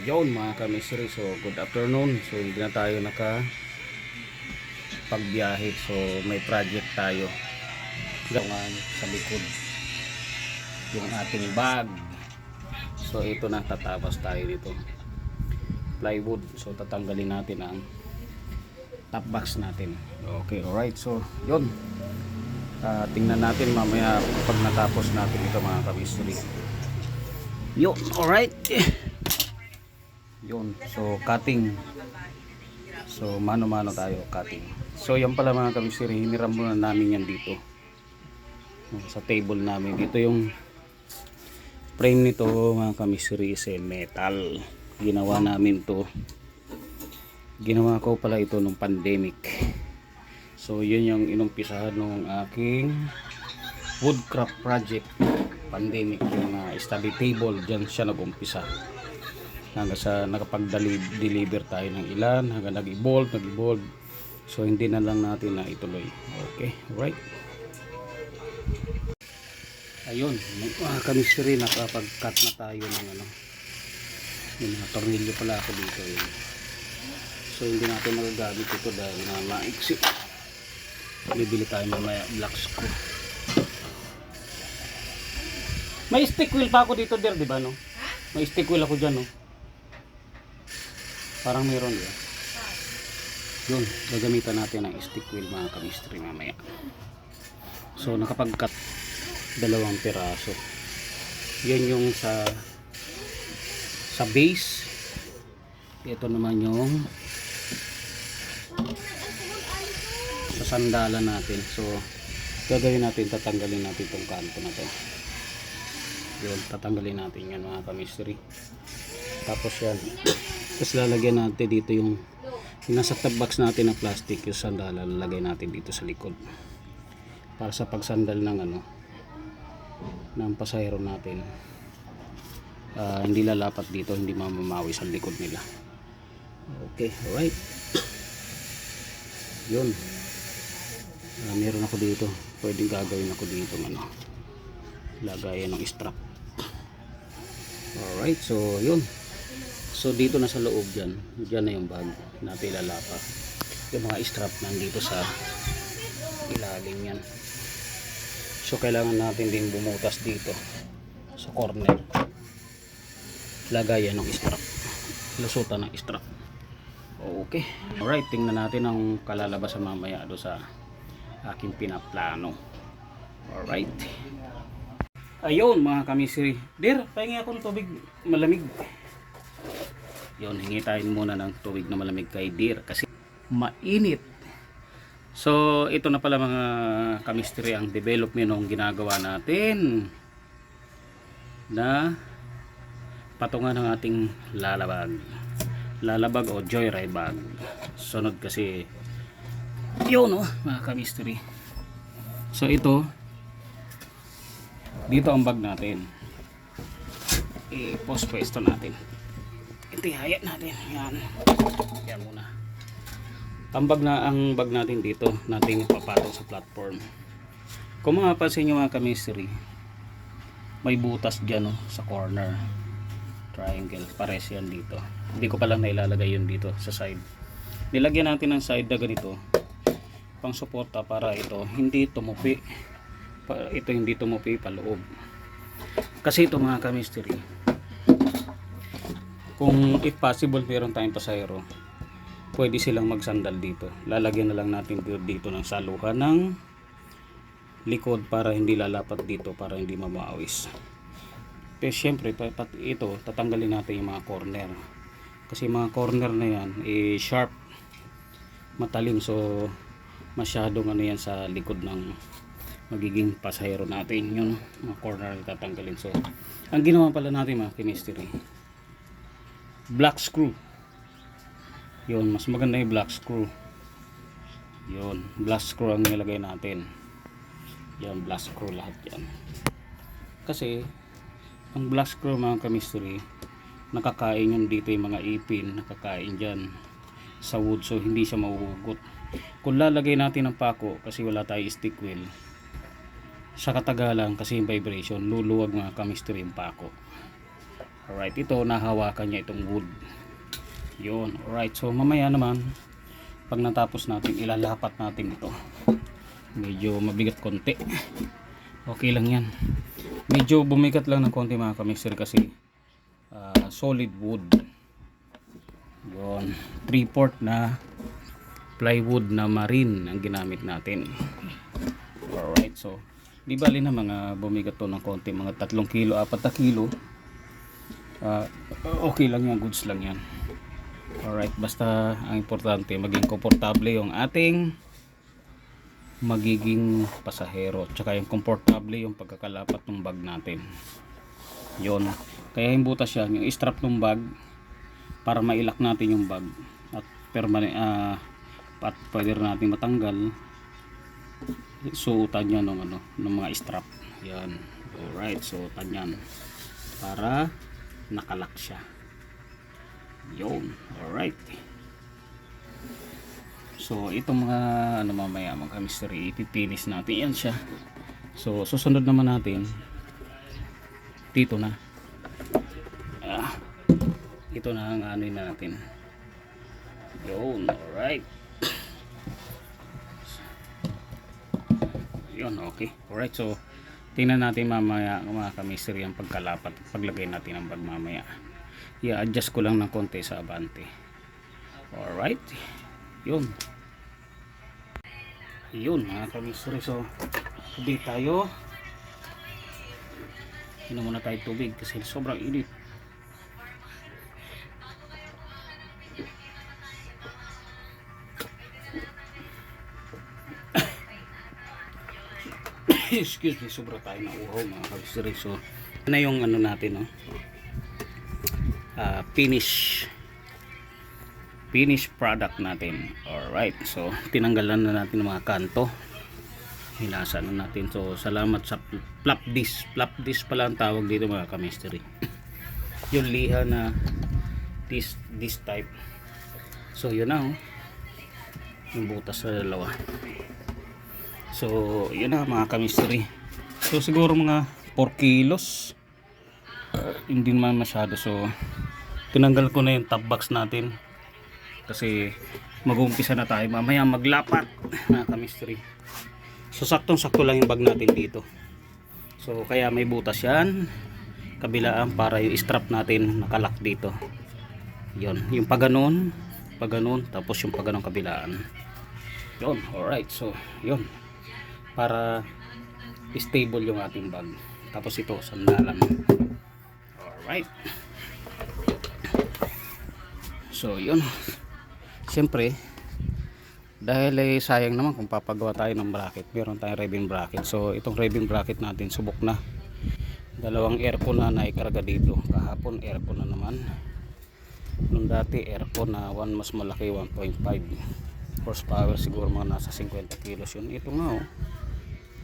Yon mga kamisri, so good afternoon. So hindi na tayo pagbiyahe, so may project tayo gawan sa likod yung ating bag. So ito na, tatapos tayo dito plywood, so tatanggalin natin ang top box natin. Okay, alright, so yun, tingnan natin mamaya pag natapos natin ito mga kamisri. Yun, alright. Yun, so cutting, so mano-mano tayo cutting. So yan pala mga kamisiri, hiniram muna namin yan dito sa table namin. Dito yung frame nito mga kamisiri is metal. Ginawa namin to, ginawa ko pala ito nung pandemic. So yun yung inumpisahan nung aking woodcraft project, pandemic. Yung study table, dyan siya nag-umpisa hanggang sa nakapag-deliver tayo ng ilan, hanggang nag-evolve. So hindi na lang natin na ituloy. Okay, right. Ayun, mga kamisiri, nakapag-cut na tayo ng yung mga tornilyo pala ako dito yun. So hindi natin magagamit ito dahil na maiksi. Bibili tayo mamaya black screw. May stick wheel pa ako dito der, di ba no? May stick wheel ako dyan no. Parang meron yan. Yun, gagamitan natin ang stick wheel mga kamistri mamaya. So nakapag-cut 2 piraso. Yan yung sa base. Ito naman yung sa sandalan natin. So gagawin natin, tatanggalin natin itong kanto na to. Yun, tatanggalin natin yan mga kamistri. Tapos yan, tapos lalagyan natin dito yung nasa top box natin na plastic, yung sandal lalagay natin dito sa likod para sa pagsandal ng ng pasahero natin, hindi lalapat dito, hindi mamamawi sa likod nila. Okay, alright. Yun, meron ako dito, pwedeng gagawin ako dito lagayan ng strap. Alright, so yun. So dito na sa loob dyan na yung bag natin ilalapa. Yung mga strap nandito sa ilalim yan. So kailangan natin din bumutas dito sa corner. Lagayan ng strap. Lusutan ng strap. Okay. Alright, tingnan natin ang kalalabasan mamaya do sa aking pinaplano. Alright. Ayun mga kamisiri. Der, pahingi akong tubig malamig. Yun, hingi tayo muna ng tubig na malamig kay Dear kasi mainit. So ito na pala mga kamistry ang development ng ginagawa natin na patungan ng ating lalabag o joyride bag. Sunod kasi yun mga kamistry. So ito, dito ang bag natin, i-post pwesto natin. Itihayat natin yan muna. Ang bag natin dito natin papatong sa platform. Kung mapapansin nyo mga kamistry, may butas dyan sa corner, triangle, pares yan dito. Hindi ko palang nailalagay yun dito sa side. Nilagyan natin ng side na ganito pang suporta para ito hindi tumupi, hindi tumupi paloob. Kasi ito mga kamistry, kung if possible meron tayong pasahero, pwede silang magsandal dito. Lalagyan na lang natin dito ng saluhan ng likod para hindi lalapat dito, para hindi mamawis. Pero syempre ito tatanggalin natin yung mga corner, kasi mga corner na yan sharp, matalim, so masyadong yan sa likod ng magiging pasahero natin. Yun, mga corner tatanggalin. So ang ginawa pala natin mga chemistry, black screw. Yun, mas maganda yung black screw. Yun, black screw ang nilagay natin. Yan, black screw lahat yan. Kasi ang black screw mga chemistry, nakakain yun dito, yung mga ipin nakakain dyan sa wood, so hindi siya mahuhugot. Kung lalagay natin ng pako, kasi wala tayo stick wheel, sa katagalan kasi yung vibration, luluwag mga chemistry yung pako. Alright, ito nahawakan niya itong wood. Yun. Alright, so mamaya naman pag natapos natin, ilalapat natin ito. Medyo mabigat konti. Okay lang yan. Medyo bumigat lang ng konti mga kamister kasi solid wood. Yun. 3/4 na plywood na marine ang ginamit natin. Alright, so di bali na mga bumigat to ng konti, mga 3 kilo, 4 na kilo. Okay lang yan, goods lang yan. Alright, basta ang importante maging komportable yung ating magiging pasahero, tsaka yung komportable yung pagkakalapat ng bag natin. Yun, kaya yung butas yan, yung strap ng bag para mailak natin yung bag at permanent, at pwede rin natin matanggal suotan yan ng mga strap yan. Alright, suotan yan para nakalak siya. Yun. Alright, so itong mga mamaya mga mystery ipipinis natin yan siya. So susunod naman natin dito na ito na ang ano natin. Yun. Alright, yun. Okay. Alright, so tingnan natin mamaya mga ka-mystery ang pagkalapat paglagay natin ng bag mamaya. I-adjust ko lang ng konti sa abante. Alright, yun mga ka-mystery. So tubig tayo, inom muna tayo tubig kasi sobrang init. Excuse me, sobra tayo na uhaw mga ka-mystery. So na yung ano natin, finish product natin. Alright, so tinanggalan na natin ng mga kanto, hilasan na natin. So salamat sa flap disc pala ang tawag dito mga ka-mystery. Yung liha na this type. So yun na, yung butas sa dalawa. So yun na mga ka-mystery. So siguro mga 4 kilos, hindi naman masyado. So tinanggal ko na yung top box natin kasi mag-uumpisa na tayo mamaya maglapat mga ka-mystery. So saktong sakto lang yung bag natin dito. So kaya may butas yan kabilaan para yung strap natin nakalak dito. Yun, yung paganon tapos yung paganon kabilaan. Yun. Alright, so yun para stable yung ating bag. Tapos ito sandalan. Alright, so yun. Siyempre dahil sayang naman kung papagawa tayo ng bracket, meron tayong ribbon bracket. So itong ribbon bracket natin subok na, dalawang aircon na naikarga dito. Kahapon aircon na naman, nung dati aircon na mas malaki, 1.5 horsepower, siguro mga nasa 50 kilos yun. Ito nga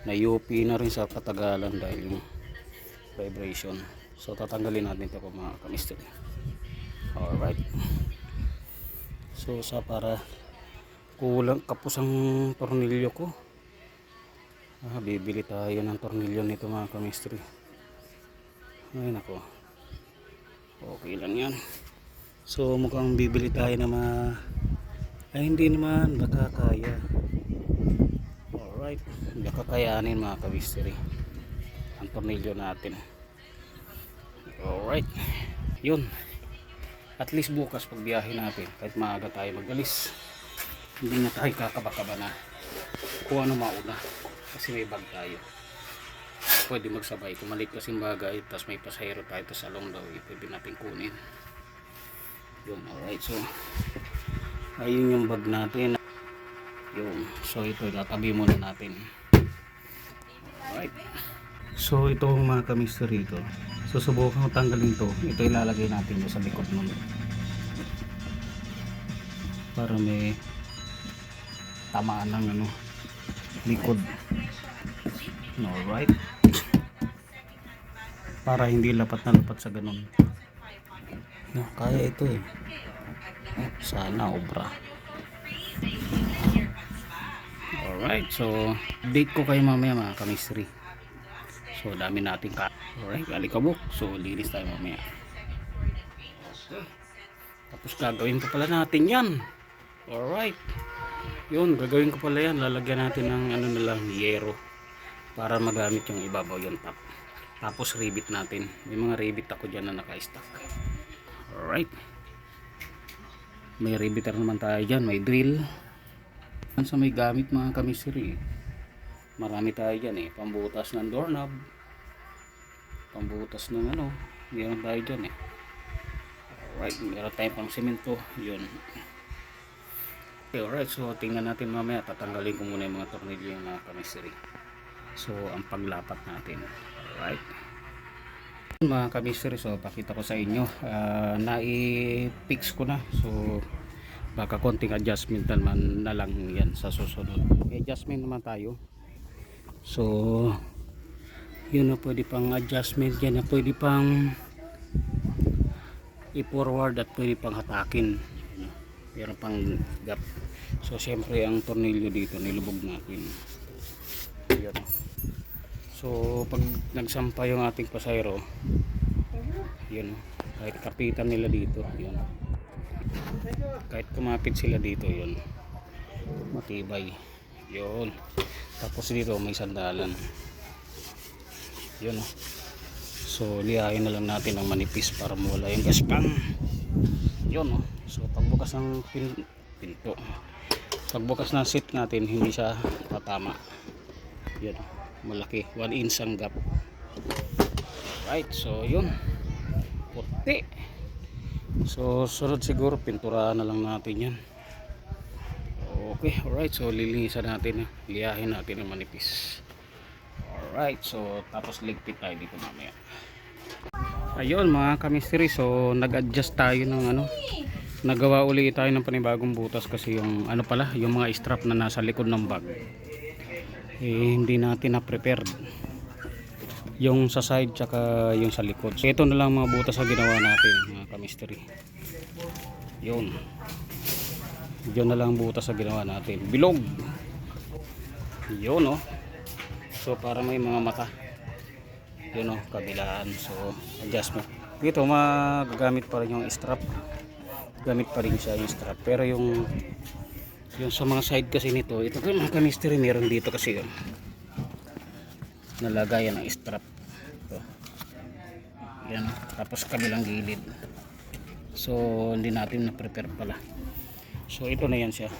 na UP na rin sa katagalan dahil yung vibration. So tatanggalin natin ito mga ka-mystery. Alright, so sa para kulang kapos ang tornilyo ko, bibili tayo ng tornilyo nito mga ka-mystery. Ay nako, okay lang yan. So mukhang bibili tayo na hindi naman nakakaya. Alright, nakakayanin mga ka-mystery ang tornilyo natin. Alright, yun. At least bukas pag biyahe natin, kahit maaga tayo magalis, hindi na tayo kakabakaba na kung ano mauna kasi may bag tayo. Pwede magsabay kung maliit kasing bagay tapos may pasahero tayo tapos along the way pwede natin kunin yun. Alright, so ayun yung bag natin yun. So ito tatabi muna natin. Alright, so ito mga ka-mystery ko, susubukan ko tanggalin to. Ito ilalagay natin sa likod nun para may tamaan ng likod. Alright, para hindi lapat na lapat sa ganun. Kaya ito sana obra. Alright, so update ko kayo mamaya mga ka-mystery. So dami natin alright, alikabok. So linis tayo mamaya. Tapos gagawin pa pala natin yan. Alright. Yun, gagawin ko pala yan. Lalagyan natin ng ano na lang, yero. Para magamit yung ibabaw yung top. Tapos rivet natin. May mga rivet ako dyan na naka-stack. Alright. May riveter naman tayo dyan. May drill. Sa may gamit mga kamisiri. Marami tayo dyan eh. Pambutas ng doorknob. Pambutas ng ano. Meron tayo dyan eh. Alright. Meron tayo pang semento. Yun. Okay, alright. So tingnan natin mamaya. Tatanggalin ko muna yung mga tornilyo yung mga kamisiri. So ang paglapat natin. Alright. Mga kamisiri. So pakita ko sa inyo. Nai-fix ko na. So baka konting adjustment naman na lang yan sa susunod. Adjustment naman tayo. So yun na pwede pang adjustment. Yan na pwede pang i-forward at pwede pang hatakin. Meron pang gap. So syempre ang tornilyo dito nilubog natin. Yan. So pag nagsampa yung ating pasayro, yun, kahit kapitan nila dito, yun, kahit kumapit sila dito, yun, matibay. Yun. Tapos dito may sandalan. Yun. So lihain na lang natin ang manipis para mawala yung gaspang. Yun. So pagbukas ng pinto, pagbukas ng seat natin, hindi siya tatama. Yun. Malaki, 1 inch ang gap. Right, so yun, puti. So sunod siguro pinturahan na lang natin yan. Okay, alright, so lilinisan natin, liyahin natin ang manipis. Alright, so tapos ligpit tayo dito mamaya. Ayun mga kamisteri, so nag-adjust tayo ng ano, nagawa uli tayo ng panibagong butas kasi yung ano pala, yung mga strap na nasa likod ng bag hindi natin na-prepared yung sa side tsaka yung sa likod. So ito na lang mga butas na ginawa natin mga kamisteri. Yun na lang butas na ginawa natin, bilog. Yun oh. So para may mga mata. Yun oh, kabilaan. So adjustment dito, magagamit pa rin yung strap, gamit pa rin siya yung strap, pero yung sa mga side kasi nito, ito ko mga kamisteri, meron dito kasi yun nalagayan ng strap ito. Yan, tapos kabilang gilid, so hindi natin na prepare pala. So ito na yan siya,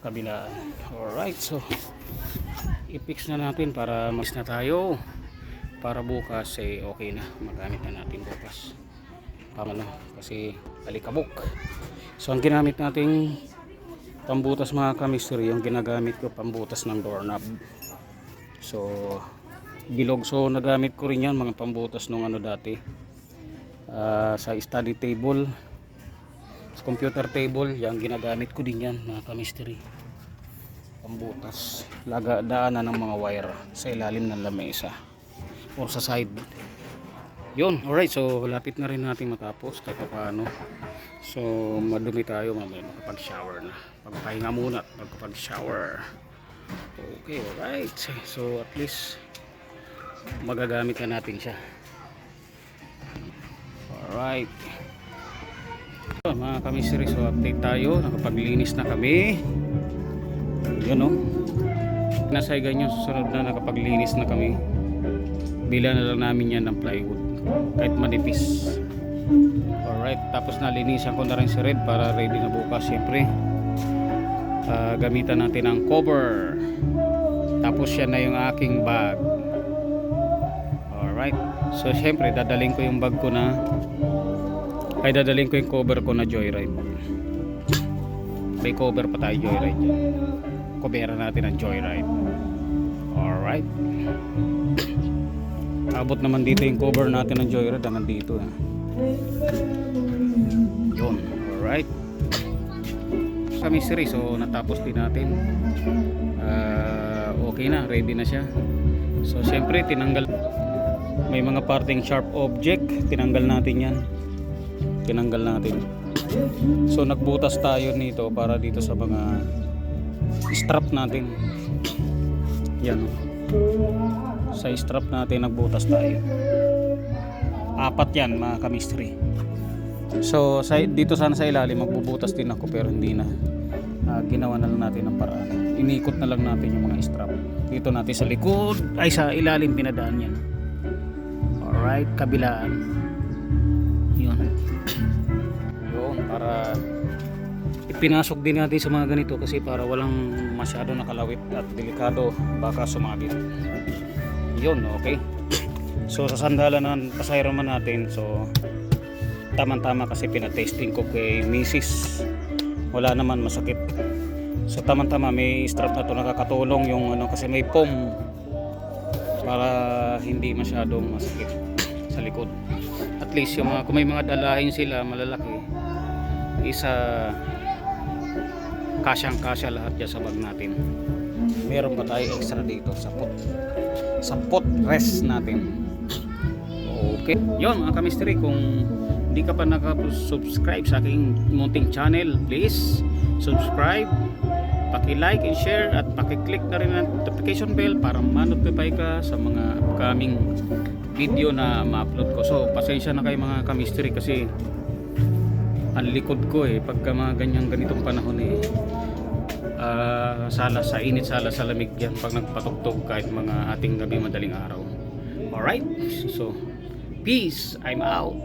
kabilaan. Alright, so i-fix na natin para mas na tayo, para bukas okay na, magamit na natin bukas pamano kasi alikabok. So ang ginamit nating pambutas mga kamisteri, yung ginagamit ko pambutas ng doorknob. So bilog, so nagamit ko rin yan mga pambutas nung ano dati sa study table, sa computer table, yung ginagamit ko din yan mga kamisteri, pambutas, daanan ng mga wire sa ilalim ng lamesa o sa side. Yun, alright, so lapit na rin natin matapos kahit paano. So madumi tayo mamaya, makapag shower na, pagpahinga muna pagkapag shower. Okay, alright, so at least magagamit na natin siya. Alright, so mga kamisiri, so update tayo, nakapaglinis na kami. Yun o, nasa ganyan, susunod na nakapaglinis na kami. Bila na lang namin yan ng plywood kahit manipis. Alright, tapos nalinisan ko na rin si Red para ready na bukas. Siyempre gamitan natin ang cover. Tapos yan na yung aking bag. Alright, so siyempre dadaling ko yung bag ko na, ay dadaling ko yung cover ko na Joyride. May cover pa tayo Joyride dyan, coveran natin ang Joyride. Alright, abot naman dito yung cover natin ng Joyride, hanggang dito yun. Alright, kamisiri, so natapos din natin. Okay na, ready na siya. So syempre tinanggal, may mga parting sharp object, tinanggal natin yan, tinanggal natin. So nagbutas tayo nito para dito sa mga strap natin. Yan, sa strap natin nagbutas tayo. 4 yan mga kamistri. So dito sana sa ilalim magbubutas din ako pero hindi na. Ginawa na lang natin ng paraan. Inikot na lang natin yung mga strap. Dito natin sa likod, ay sa ilalim pinadaan yan. Alright, kabilaan. Yun. Yun, para ipinasok din natin sa mga ganito kasi para walang masyado nakalawit at delikado baka sumabit. Yun, okay. So sa sandalan ng pasahero man natin, so tama-tama kasi pinatesting ko kay Mrs. Wala naman masakit. So tama-tama may strap na to nakakatulong yung ano kasi may foam para hindi masyadong masakit sa likod. At least yung mga, kung may mga dalahin sila malalaki, isa kasyang-kasya lahat dyan sa bag natin. Meron pa tayo extra dito sa foot rest natin. Okay. Yun mga kamisteri, kung hindi ka pa nakasubscribe sa aking munting channel, please subscribe, paki-like and share at paki-click na rin ang notification bell para ma-notify ka sa mga upcoming video na ma-upload ko. So pasensya na kayo mga kamisteri kasi ang likod ko pagka mga ganitong panahon sala sa init, sala sa lamig yan pag nagpatugtog kahit mga ating gabi madaling araw. Alright, so peace, I'm out.